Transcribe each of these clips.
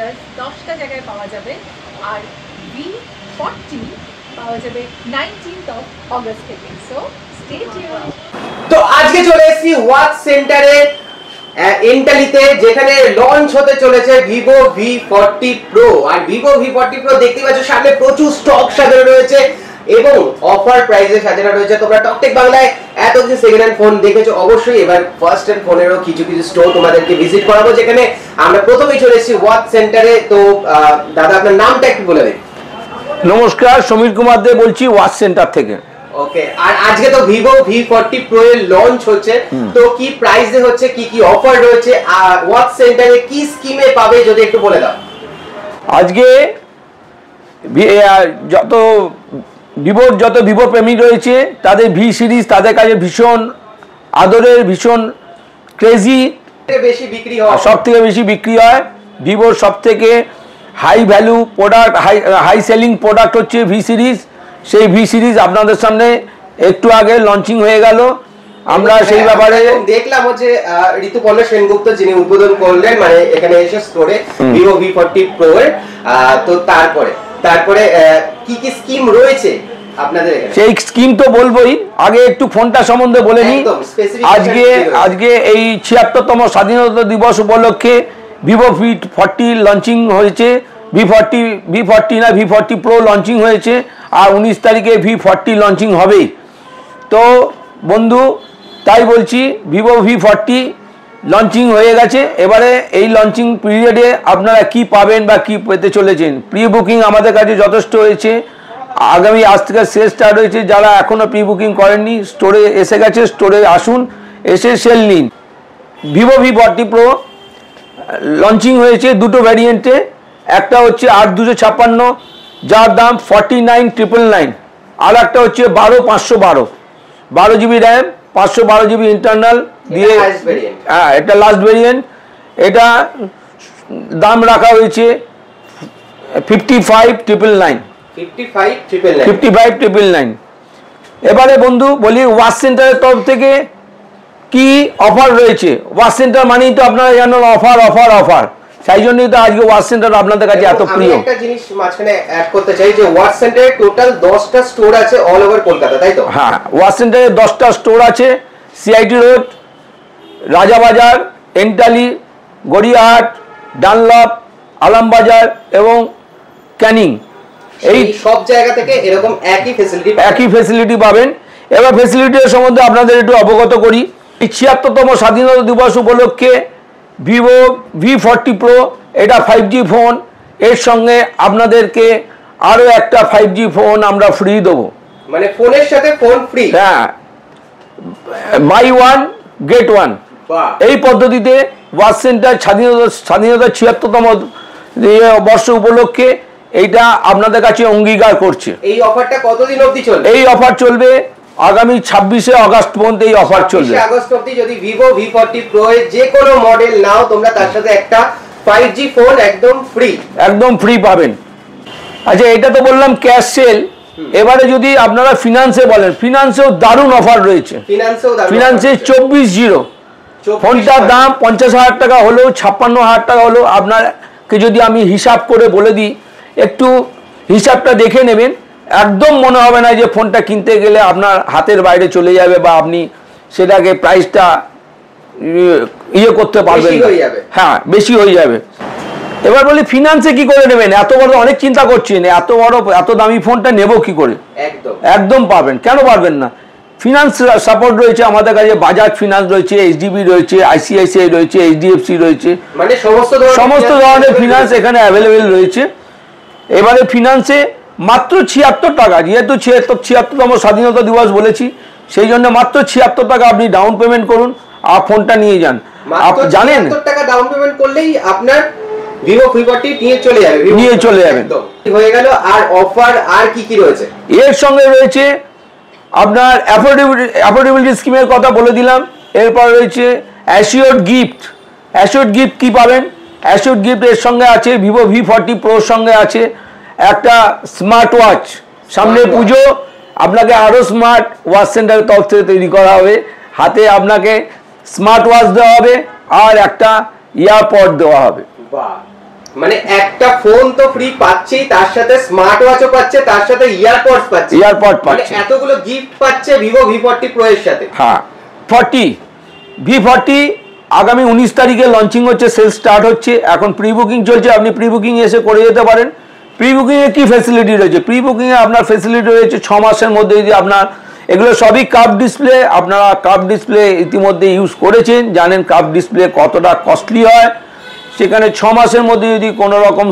Colour 10টা জায়গায় পাওয়া যাবে আর V40 পাওয়া যাবে 19th of August থেকে। So stay tune. তো আজকে চলে এসেছি ওয়াচ সেন্টারে এন্টালিতে, যেখানে লঞ্চ হতে চলেছে Vivo V40 Pro। আর Vivo V40 Pro দেখতে পাচ্ছ সামনে প্রচুর স্টক সাজানো রয়েছে এবং অফার প্রাইসে সাজানো রয়েছে। তোমরা টকটেক বাংলায় এত কিছু সেকেন্ড হ্যান্ড ফোন দেখেছো অবশ্যই, এবার ফার্স্ট হ্যান্ড ফোনেরও কিছু কিছু স্টোর তোমাদেরকে ভিজিট করাবো, যেখানে আমরা প্রথমেই চলে এসেছি ওয়াচ সেন্টারে। তো দাদা আপনার নামটা একটু বলে দিন। নমস্কার, সমীর কুমার দে বলছি ওয়াচ সেন্টার থেকে। ওকে, আর আজকে তো Vivo V40 Pro এর লঞ্চ হচ্ছে, তো কি প্রাইসে হচ্ছে, কি কি অফার রয়েছে, আর ওয়াচ সেন্টারে কি স্কিমে পাবে যদি একটু বলে দাও। আজকে যত ভিভো প্রেমী রয়েছে তাদের ভি সিরিজ তাদের কাছে ভীষণ আদরের, ভীষণ ক্রেজি, বেশি বিক্রি হয়, সব থেকে বেশি বিক্রি হয়। ভিভোর সব থেকে high value product, high selling product হচ্ছে ভি সিরিজ। সেই ভি সিরিজ আপনাদের সামনে একটু আগে লঞ্চিং হয়ে গেল। আমরা সেই ব্যাপারে দেখলাম হচ্ছে ঋতুপর্ণ সেনগুপ্ত যিনি উদ্বোধন করলেন মানে এখানে এসে স্টোরে Vivo V40 Pro এর। তো তারপরে কি কি স্কিম রয়েছে আপনাদের এখানে? সেই স্কিম তো বলবোই, আগে একটু ফোনটা সম্বন্ধে বলে নিই। আজকে এই ৭৬তম স্বাধীনতা দিবস উপলক্ষে Vivo V40 লঞ্চিং হয়েছে। V40 না V40 Pro লঞ্চিং হয়েছে, আর 19 তারিখে V40 লঞ্চিং হবে। তো বন্ধু তাই বলছি, Vivo V40 লঞ্চিং হয়ে গেছে। এবারে এই লঞ্চিং পিরিয়ডে আপনারা কি পাবেন বা কি পেতে চলেছেন। প্রি বুকিং আমাদের কাছে যথেষ্ট হয়েছে, আগামী আজ থেকে সেল স্টার্ট হয়েছে। যারা এখনও প্রি বুকিং করেননি স্টোরে এসে গেছে, স্টোরে আসুন, এসে সেল নিন। Vivo V40 Pro লঞ্চিং হয়েছে দুটো ভ্যারিয়েন্টে, একটা হচ্ছে ৮/২৫৬ যার দাম 49,999, আর একটা হচ্ছে 12/512, 12 GB র্যাম, 512 GB ইন্টারনাল দিয়ে। হ্যাঁ, এটা লাস্ট ভেরিয়েন্ট। এটা দাম রাখা হয়েছে 55,999। এবারে বন্ধু বলি ওয়াচ সেন্টারের তরফ থেকে কি অফার রয়েছে। ওয়াচ সেন্টার মানেই তো আপনারা জানেন অফার অফার অফার, সেই জন্যই তো আজকে ওয়াচ সেন্টার আপনাদের কাছে এত প্রিয়। আমি একটা জিনিস মাঝখানে অ্যাড করতে চাই যে ওয়াচ সেন্টারে টোটাল 10টা স্টোর আছে অল ওভার কলকাতা, তাই তো? হ্যাঁ, ওয়াচ সেন্টারে 10টা স্টোর আছে। CIT road, Rajabazar, Entally, Gariahat, Dunlop, Alambazar এবং ক্যানিং, এই সব জায়গা থেকে এরকম একই ফ্যাসিলিটি পাবেন। এবার ফ্যাসিলিটির সম্বন্ধে আপনাদের একটু অবগত করি। এই ৭৬তম স্বাধীনতা দিবস উপলক্ষে Vivo V40 Pro এটা 5G ফোন, এর সঙ্গে আপনাদেরকে আরও একটা 5G ফোন আমরা ফ্রি দেবো। মানে ফোনের সাথে ফোন ফ্রি? হ্যাঁ, বাই ওয়ান গেট ওয়ান। এই পদ্ধতিতে ওয়াচ সেন্টার স্বাধীনতা ৭৬তম বর্ষ উপলক্ষে এইটা আপনাদের কাছে অঙ্গীকার করছে। এই অফারটা কতদিন অবধি চলবে? এই অফার চলবে আগামী 26শে আগস্ট পর্যন্ত এই অফার চলবে। 26শে আগস্ট অবধি যদি Vivo V40 Pro এর যে কোনো মডেল নাও তোমরা, তার সাথে একটা 5G ফোন একদম ফ্রি পাবেন। আচ্ছা, এটা তো বললাম ক্যাশ সেল। এবারে যদি আপনারা ফিনান্সে বলেন, ফিনান্সেও দারুণ অফার রয়েছে। ফিনান্সে 24/0 ফোনটার দাম 50,000 টাকা হলেও, 56,000 টাকা হলেও, আপনাকে যদি আমি হিসাব করে বলে দিই, একটু হিসাবটা দেখে নেবেন। একদম মনে হবে না যে ফোনটা কিনতে গেলে আপনার হাতের বাইরে চলে যাবে বা আপনি সেটাকে প্রাইসটা করতে পারবেন। হ্যাঁ, বেশি হয়ে যাবে। এবার বলি ফিনান্সে কি করে নেবেন। এত বড় অনেক চিন্তা করছেন, এত দামি ফোনটা নেব কি করে। একদম পারবেন, কেন পারবেন না। ফিনান্স সাপোর্ট রয়েছে আমাদের কাছে। বাজাজ ফিনান্স রয়েছে, এইচডিবি রয়েছে, আইসিআইসিআই রয়েছে, এইচডিএফসি রয়েছে, মানে সমস্ত ধরনের ফিনান্স এখানে অ্যাভেলেবেল রয়েছে। এবারে ফিনান্সে মাত্র 76 টাকা, যেহেতু 76তম স্বাধীনতা দিবস বলেছি, সেই জন্য মাত্র 76 টাকা আপনি ডাউন পেমেন্ট করুন আর ফোনটা নিয়ে যান। আপনি জানেন 76 টাকা ডাউন পেমেন্ট করলেই আপনার Vivo V40 নিয়ে চলে যাবেন। হয়ে গেল। আর অফার আর কি রয়েছে? এর সঙ্গে রয়েছে আপনার অ্যাফোর্ডেবিলিটি স্কিমের কথা বলে দিলাম। এরপর রয়েছে অ্যাসিওর্ড গিফট। অ্যাসিওর্ড গিফট কি পাবেন? অ্যাসিওর্ড গিফট এর সঙ্গে আছে Vivo V40 Pro সঙ্গে আছে একটা স্মার্ট ওয়াচ। সামনে পুজো, আপনাকে আরও স্মার্ট ওয়াচ সেন্টারের তরফ থেকে তৈরি করা হবে। হাতে আপনাকে স্মার্ট ওয়াচ দেওয়া হবে আর একটা ইয়ারপড দেওয়া হবে। মানে একটা ফোন তো ফ্রি পাচ্ছেই, তার সাথে স্মার্ট ওয়াচও পাচ্ছে, তার সাথে ইয়ারপডস পাচ্ছে, ইয়ারপড মানে পাচ্ছে, এতগুলো গিফট পাচ্ছে Vivo V40 Pro এর সাথে। হ্যাঁ। V40 আগামী 19 তারিখে লঞ্চিং হচ্ছে, সেল স্টার্ট হচ্ছে, এখন প্রি বুকিং চলছে, আপনি প্রি বুকিং এসে করে যেতে পারেন। প্রি বুকিংয়ে কী ফেসিলিটি রয়েছে? প্রি বুকিংয়ে আপনার ফেসিলিটি রয়েছে 6 মাসের মধ্যে যদি আপনার, এগুলো সবই কার্ভ ডিসপ্লে, আপনারা কার্ভ ডিসপ্লে ইতিমধ্যে ইউজ করেছেন, জানেন কার্ভ ডিসপ্লে কতটা কস্টলি হয়। সেখানে 6 মাসের মধ্যে যদি কোনো রকম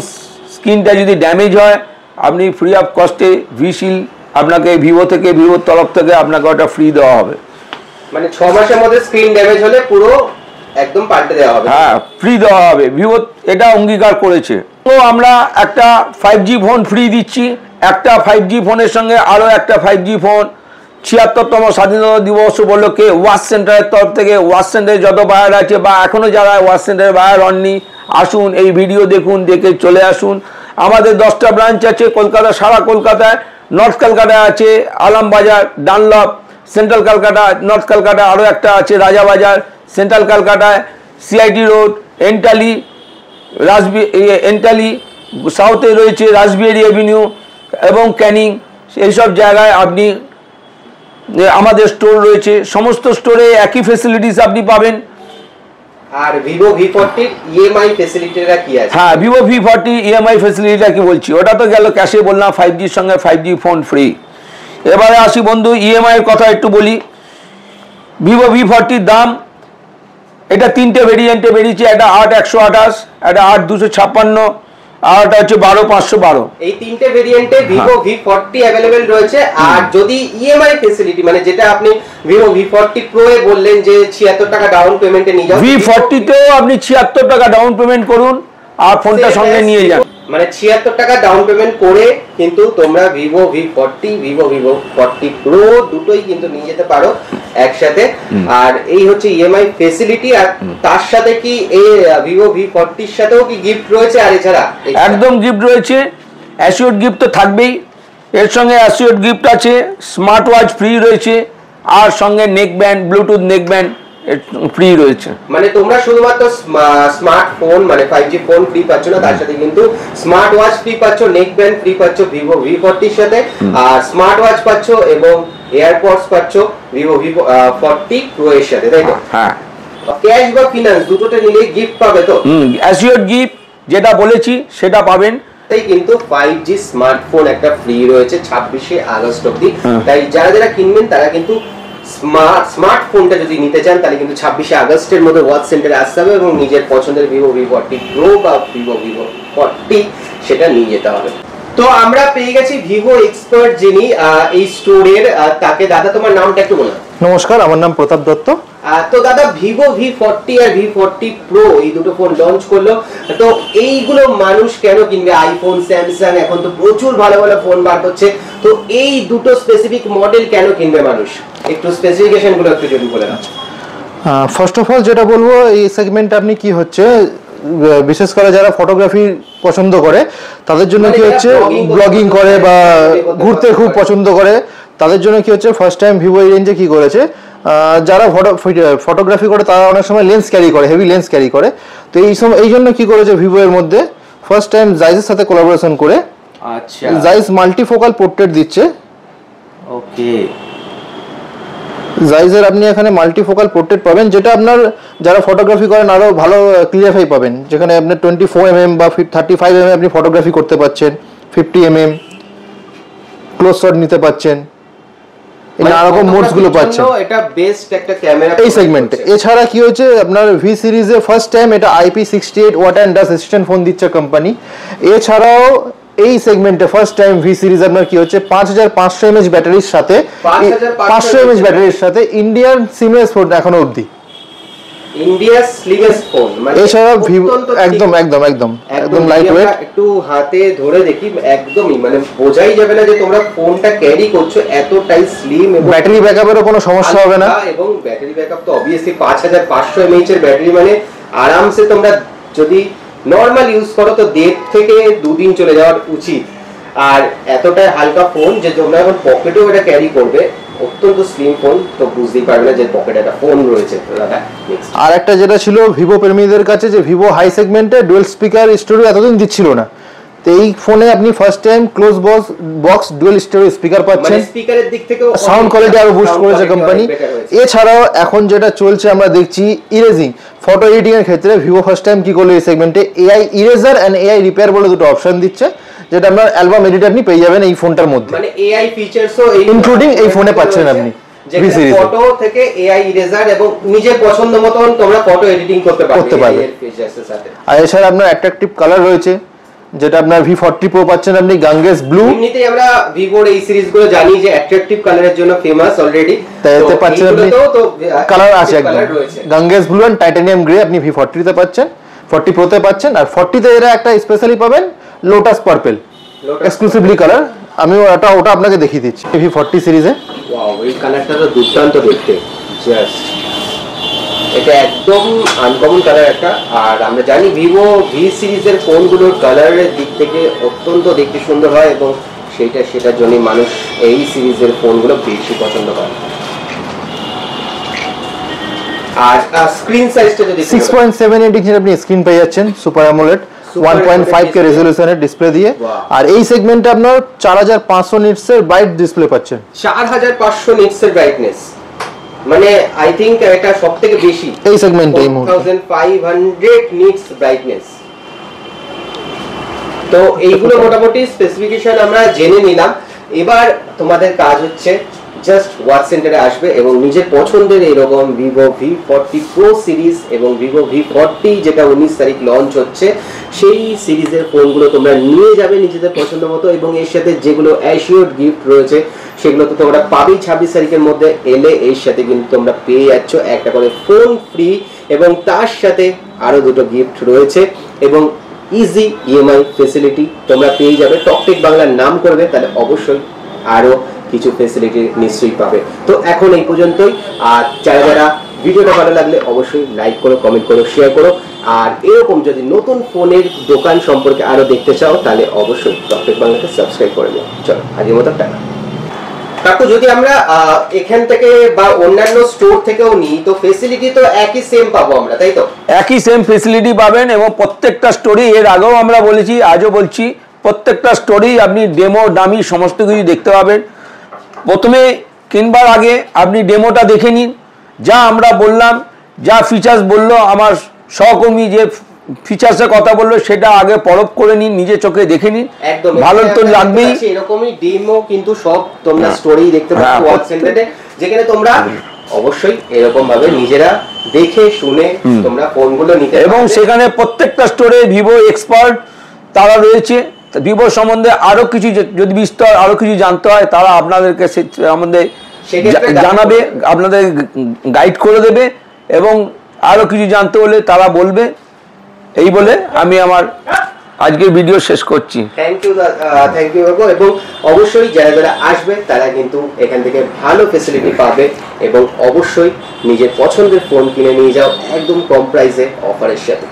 স্ক্রিনটা যদি ড্যামেজ হয়, আপনি ফ্রি অফ কস্টে ভিশিল আপনাকে ভিভোর তরফ থেকে আপনাকে ওটা ফ্রি দেওয়া হবে। মানে 6 মাসের মধ্যে স্ক্রিন ড্যামেজ হলে পুরো একদম পাল্টে দেওয়া হবে, হ্যাঁ ফ্রি দেওয়া হবে, ভিভো এটা অঙ্গীকার করেছে। তো আমরা একটা 5G ফোন ফ্রি দিচ্ছি, একটা 5G ফোনের সঙ্গে আরও একটা 5G ফোন 76তম স্বাধীনতা দিবস উপলক্ষে ওয়াচ সেন্টারের তরফ থেকে। ওয়াচ সেন্টারে যত বায়ার আছে বা এখনও যারা ওয়াচ সেন্টারে বায়ার হননি, আসুন এই ভিডিও দেখুন, দেখে চলে আসুন। আমাদের 10টা ব্রাঞ্চ আছে কলকাতা, সারা কলকাতায়। নর্থ কলকাতায় আছে Alambazar, Dunlop, central Kolkata, north Kolkata আরও একটা আছে রাজাবাজার, সেন্ট্রাল কলকাতায় সিআইটি রোড, এন্টালি, এন্টালি সাউথে রয়েছে রাসবিহারি এভিনিউ এবং ক্যানিং, এইসব জায়গায় আপনি আমাদের স্টোর রয়েছে। সমস্ত স্টোরে একই ফেসিলিটিস আপনি পাবেন। আর Vivo V40 EMI ফ্যাসিলিটিটা কি আছে? হ্যাঁ, Vivo V40 EMI ফ্যাসিলিটিটা কি বলছি, ওটা তো গেল ক্যাশে বললাম, 5Gর সঙ্গে 5G ফোন ফ্রি। এবারে আসি বন্ধু EMI এর কথা একটু বলি। Vivo V40 দাম, এটা 3টে ভেরিয়েন্টে বেরিয়েছে, একটা 8128, একটা 8256 আর এটা হচ্ছে 12512। এই 3টে ভেরিয়েন্টে Vivo V40 अवेलेबल রয়েছে। আর যদি EMI ফ্যাসিলিটি মানে যেটা আপনি Vivo V40 Pro এ বললেন যে 76 টাকা ডাউন পেমেন্টে নিয়ে যাও, V40 তেও আপনি 76 টাকা ডাউন পেমেন্ট করুন আর ফোনটা সঙ্গে নিয়ে যান। মানে 76 টাকা ডাউন পেমেন্ট করে কিন্তু তোমরা Vivo V40 Pro দুটোই কিন্তু নিয়ে যেতে পারো একসাথে। আর এই হচ্ছে EMI ফ্যাসিলিটি। আর তার সাথে কি এই Vivo V40 এর সাথেও কি গিফট রয়েছে? আর এছাড়া একদম গিফট রয়েছে, অ্যাসিওর গিফট তো থাকবেই, এর সঙ্গে অ্যাসিওর গিফট আছে, স্মার্ট ওয়াচ ফ্রি রয়েছে, আর সঙ্গে neck band, Bluetooth neck band free রয়েছে। মানে তোমরা শুধুমাত্র স্মার্টফোন মানে 5G ফোন ফ্রি পাচ্ছ না, তার সাথে কিন্তু স্মার্ট ওয়াচ ফ্রি পাচ্ছ, নেক ব্যান্ড ফ্রি পাচ্ছ Vivo V40 এর সাথে, আর স্মার্ট ওয়াচ পাচ্ছ এবং এয়ারপডস পাচ্ছ Vivo V40 Pro এর সাথে, তাই তো? হ্যাঁ, ক্যাশ বা ফিনান্স দুটোতে নিলে গিফট পাবে তো? অ্যাসিওর গিফট যেটা বলেছি সেটা পাবেন। তাই কিন্তু 5G স্মার্টফোন একটা ফ্রি রয়েছে 26শে আগস্ট অবধি। তাই যারা যারা কিনবেন তারা কিন্তু স্মার্টফোনটা যদি নিতে চান তাহলে কিন্তু 26শে আগস্টের মধ্যে ওয়াচ সেন্টারে আসতে হবে এবং নিজের পছন্দের Vivo V40 Pro বা Vivo V40 সেটা নিয়ে যেতে হবে। তো আমরা পেয়ে গেছি ভিভো এক্সপার্ট যিনি এই স্টোরের, তাকে। দাদা তোমার নামটা একটু বলুন। নমস্কার, আমার নাম প্রতাপ দত্ত। তো দাদা Vivo V40 আর V40 Pro এই দুটো ফোন লঞ্চ করলো, তো এইগুলো মানুষ কেন কিনবে? আইফোন, স্যামসাং এখন তো প্রচুর ভালো ভালো ফোন বার করছে, তো এই দুটো স্পেসিফিক মডেল কেন কিনবে মানুষ? একটু স্পেসিফিকেশন গুলো একটু যদি বলে দাও। ফার্স্ট অফ অল যেটা বলবো, এই সেগমেন্টে আপনি কি হচ্ছে, বিশেষ করে যারা ফটোগ্রাফি পছন্দ করে তাদের জন্য কি হচ্ছে, ব্লগিং করে বা ঘুরতে খুব পছন্দ করে তাদের জন্য কি হচ্ছে, ফার্স্ট টাইম ভিভো এই রেঞ্জে কি করেছে, যারা ফটোগ্রাফি করে তারা অনেক সময় লেন্স ক্যারি করে, হেভি লেন্স ক্যারি করে, তো এই জন্য কি করেছে ভিভো এর মধ্যে ফার্স্ট টাইম জাইজের সাথে কোলাবোরেশন করে আচ্ছা জাইজ মাল্টিফোকাল পোর্ট্রেট দিচ্ছে। ওকে, জাইজের আপনি এখানে মাল্টিফোকাল পোর্ট্রেট পাবেন, যেটা আপনার যারা ফটোগ্রাফি করেন আরও ভালো ক্লিয়ারিফাই পাবেন, যেখানে আপনার 24mm বা 35mm আপনি ফটোগ্রাফি করতে পারছেন, 50mm ক্লোজ শট নিতে পারছেন, নানারকম মোডস গুলো পাচ্ছেন, এটা বেস্ট একটা ক্যামেরা এই সেগমেন্টে। এছাড়া কি হচ্ছে, আপনার ভি সিরিজে ফার্স্ট টাইম এটা IP68 water and dust resistant phone দিচ্ছে কোম্পানি। এছাড়াও এই সেগমেন্টে ফার্স্ট টাইম ভি সিরিজ আপনার কি হচ্ছে 5500 mAh ব্যাটারির সাথে, 500 mAh ব্যাটারির সাথে ইন্ডিয়ান সিমলেস ফোন এখনো অবধি, ইন্ডিয়ার স্লিমেস্ট ফোন। মানে এছাড়া ভিভো একদম একদম একদম একদম লাইট ওয়েট। একটু হাতে ধরে দেখি, একদমই মানে বোঝাই যাবে না যে তোমরা ফোনটা ক্যারি করছো, এতটাই স্লিম এবং ব্যাটারি ব্যাকআপেরও কোনো সমস্যা হবে না। এবং ব্যাটারি ব্যাকআপ তো অবভিয়াসলি 5500 mAh এর ব্যাটারি, মানে আরামসে তোমরা যদি নরমাল ইউজ করো তো 1.5 থেকে 2 দিন চলে যাওয়ার উচিত। আর এতটাই হালকা ফোন যে তোমরা এখন পকেটেও এটা ক্যারি করবে, অত্যন্ত স্লিম ফোন, তো বুঝতেই পারবে না যে পকেটে একটা ফোন রয়েছে। তো দাদা আর একটা যেটা ছিল ভিভো প্রেমীদের কাছে, যে ভিভো হাই সেগমেন্টে ডুয়েল স্পিকার স্টোরেজ এতদিন দিচ্ছিল না, তো এই ফোনে আপনি first time close box dual storage speaker পাচ্ছেন, মানে স্পিকারের দিক থেকেও সাউন্ড কোয়ালিটি আরো বুস্ট করেছে কোম্পানি। এছাড়াও এখন যেটা চলছে আমরা দেখছি ইরেজিং, ফটো এডিটিং এর ক্ষেত্রে ভিভো ফার্স্ট টাইম কি করলো এই সেগমেন্টে, AI eraser and AI repair বলে দুটো অপশন দিচ্ছে, যেটা আপনার অ্যালবাম এডিটর আপনি পেয়ে যাবেন এই ফোনটার মধ্যে, মানে এআই ফিচারসও ইনক্লুডিং এই ফোনে পাচ্ছেন আপনি। ফটো থেকে এআই ইরেজার এবং নিজের পছন্দ মতন তোমরা ফটো এডিটিং করতে পারবে এর ফিচারসের সাথে। আর এছাড়া আপনার অ্যাট্রাকটিভ কালার রয়েছে, যেটা আপনার V40 Pro পাচ্ছেন আপনি গাঙ্গেস ব্লু। এমনিতেই আমরা ভিভোর এই সিরিজগুলো জানি যে অ্যাট্রাকটিভ কালারের জন্য ফেমাস অলরেডি, তাই এতে পাচ্ছেন আপনি কালার আছে একদম Ganges blue and titanium grey আপনি V40 তে পাচ্ছেন, 40 Pro তে পাচ্ছেন। আর 40 তে এরা একটা স্পেশালি পাবেন লোটাস পার্পল এক্সক্লুসিভলি কালার, আমি ওটা আপনাকে দেখিয়ে দিচ্ছি V40 সিরিজে। ওয়াও, এই কালারটা তো দুর্দান্ত দেখতে, জাস্ট এটা একদম আনকমন কালার একটা। আর আমরা জানি ভিভো ভি সিরিজের ফোনগুলোর কালারের দিক থেকে অত্যন্ত দেখতে সুন্দর হয় এবং সেটার জন্য মানুষ এই সিরিজের ফোনগুলো বেশি পছন্দ করে। আর স্ক্রিন সাইজটা যদি 6.78 ইঞ্চের আপনি স্ক্রিন পেয়ে যাচ্ছেন, সুপার অ্যামোলেড 1.5K রেজোলিউশনের ডিসপ্লে দিয়ে। আর এই সেগমেন্টে আপনার 4500 নিটসের ব্রাইট ডিসপ্লে পাচ্ছেন, 4500 নিটসের ব্রাইটনেস, মানে আই থিংক এটা সবথেকে বেশি এই সেগমেন্টে 4500 নিটস ব্রাইটনেস। তো এইগুলো মোটামুটি স্পেসিফিকেশন আমরা জেনে নিলাম। এবার তোমাদের কাজ হচ্ছে জাস্ট ওয়াচ সেন্টারে আসবে এবং নিজের পছন্দের এরকম ভিভো V40 Pro সিরিজ এবং ভিভো V40 যেটা 19 তারিখ লঞ্চ হচ্ছে সেই সিরিজের ফোনগুলো তোমরা নিয়ে যাবে নিজেদের পছন্দ মতো, এবং এর সাথে যেগুলো অ্যাসিওর্ড গিফট রয়েছে সেগুলো তো তোমরা পাবেই 26 তারিখের মধ্যে এলে। এর সাথে কিন্তু তোমরা পেয়ে যাচ্ছ একটা করে ফোন ফ্রি এবং তার সাথে আরো দুটো গিফট রয়েছে এবং ইজি ইএমআই ফেসিলিটি তোমরা পেয়ে যাবে। টকটেক বাংলার নাম করবে তাহলে অবশ্যই আরো কিছু ফেসিলিটি নিশ্চয়ই পাবে। তো এখন এই পর্যন্তই। আর যারা ভিডিওটা ভালো লাগলে অবশ্যই লাইক করো, কমেন্ট করো, শেয়ার করো। আর এরকম যদি নতুন ফোনের দোকান সম্পর্কে আরো দেখতে চাও তাহলে অবশ্যই টকটেক বাংলাকে সাবস্ক্রাইব করে নিও। চলো আজকের মতো টাটা। কাকু, যদি আমরা এখান থেকে বা অন্যান্য স্টোর থেকেও নিই তো ফেসিলিটি তো একই সেম পাবো আমরা, তাই তো? একই সেম ফেসিলিটি পাবেন এবং প্রত্যেকটা স্টোরি, এর আগেও আমরা বলেছি আজও বলছি, প্রত্যেকটা স্টোরি আপনি ডেমো ডামি সমস্ত কিছু দেখতে পাবেন। প্রথমে কিনবার আগে আপনি ডেমোটা দেখে নিন, যা আমরা বললাম, যা ফিচার্স বললো আমার সহকর্মী, যে ফিচার্সের কথা বললো সেটা আগে পরখ করে নিন, নিজে চোখে দেখে নিন, একদম ভালো তো লাগবেই। এরকমই ডেমো কিন্তু সব তোমরা স্টোরি দেখতে পাচ্ছ ওয়াচ সেন্টারে, যেখানে তোমরা অবশ্যই এরকম ভাবে নিজেরা দেখে শুনে তোমরা ফোনগুলো নিতে পারবে। এবং সেখানে প্রত্যেকটা স্টোরে ভিভো এক্সপার্ট তারা রয়েছে, ভিভো সম্বন্ধে আরো কিছু যদি বিস্তর আরো কিছু জানতে হয় তারা আপনাদেরকে সম্বন্ধে জানাবে, আপনাদের গাইড করে দেবে এবং আরো কিছু জানতে হলে তারা বলবে। এই বলে আমি আমার আজকের ভিডিও শেষ করছি। থ্যাংক ইউ বাবু। এবং অবশ্যই যারা আসবে তারা কিন্তু এখান থেকে ভালো ফেসিলিটি পাবে এবং অবশ্যই নিজের পছন্দের ফোন কিনে নিয়ে যাও একদম কম প্রাইসে অফারের সাথে।